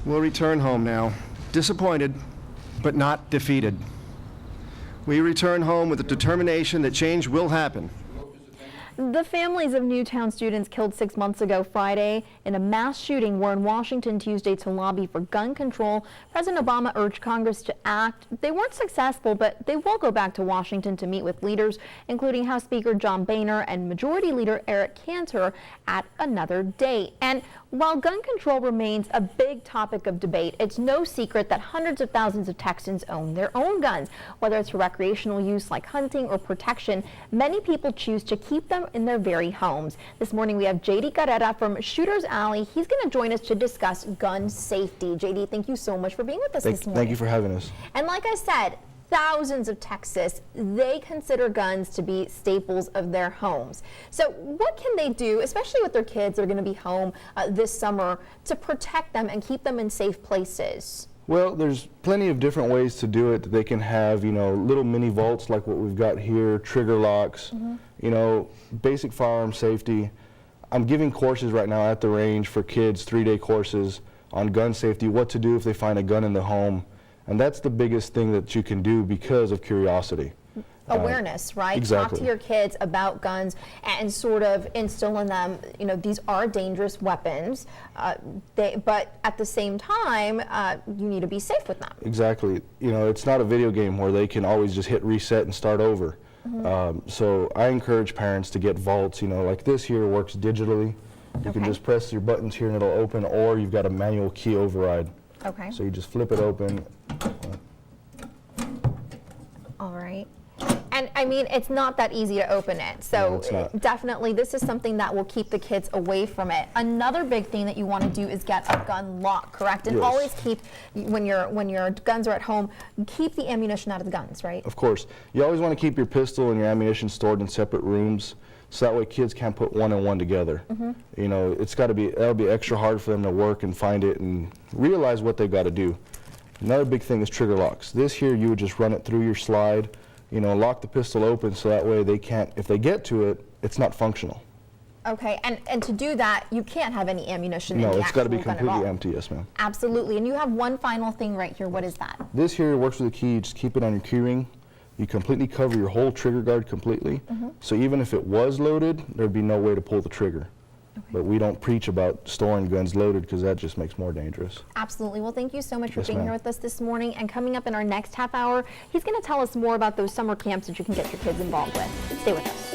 We'll return home now, disappointed, but not defeated. We return home with the determination that change will happen. The families of Newtown students killed 6 months ago Friday in a mass shooting were in Washington Tuesday to lobby for gun control. President Obama urged Congress to act. They weren't successful, but they will go back to Washington to meet with leaders, including House Speaker John Boehner and Majority Leader Eric Cantor at another date. And while gun control remains a big topic of debate, it's no secret that hundreds of thousands of Texans own their own guns. Whether it's for recreational use like hunting or protection, many people choose to keep them in their very homes. This morning we have JD Carrera from Shooter's Alley. He's going to join us to discuss gun safety. JD, thank you so much for being with us this morning. Thank you for having us. And like I said, thousands of Texas, they consider guns to be staples of their homes. So what can they do, especially with their kids that are going to be home this summer, to protect them and keep them in safe places? Well, there's plenty of different ways to do it. They can have, little mini vaults like what we've got here, trigger locks, basic firearm safety. I'm giving courses right now at the range for kids, 3-day courses on gun safety, what to do if they find a gun in the home. And that's the biggest thing that you can do because of curiosity. Awareness, right? Exactly. Talk to your kids about guns and sort of instill in them, these are dangerous weapons, but at the same time, you need to be safe with them. Exactly. It's not a video game where they can always just hit reset and start over. So I encourage parents to get vaults, like this here works digitally. You can just press your buttons here and it'll open, or you've got a manual key override. Okay. So you just flip it open. All right. And I mean, it's not that easy to open it. So No, definitely this is something that will keep the kids away from it. Another big thing that you want to do is get a gun lock, correct? And Yes. always keep, when your guns are at home, keep the ammunition out of the guns, right? Of course. You always want to keep your pistol and your ammunition stored in separate rooms, so that way kids can't put one and one together. That'll be extra hard for them to work and find it and realize what they've got to do. Another big thing is trigger locks. This here, you would just run it through your slide, lock the pistol open so that way they can't, if they get to it, it's not functional. Okay, and to do that, you can't have any ammunition in the No, it's got to be actual gun at all. completely empty, yes ma'am. Absolutely, and you have one final thing right here. What is that? This here works with a key. You just keep it on your key ring. You completely cover your whole trigger guard completely. So even if it was loaded, there'd be no way to pull the trigger. But we don't preach about storing guns loaded because that just makes more dangerous. Absolutely. Well, thank you so much for Yes, being ma'am. here with us this morning. And coming up in our next half hour, he's going to tell us more about those summer camps that you can get your kids involved with. Stay with us.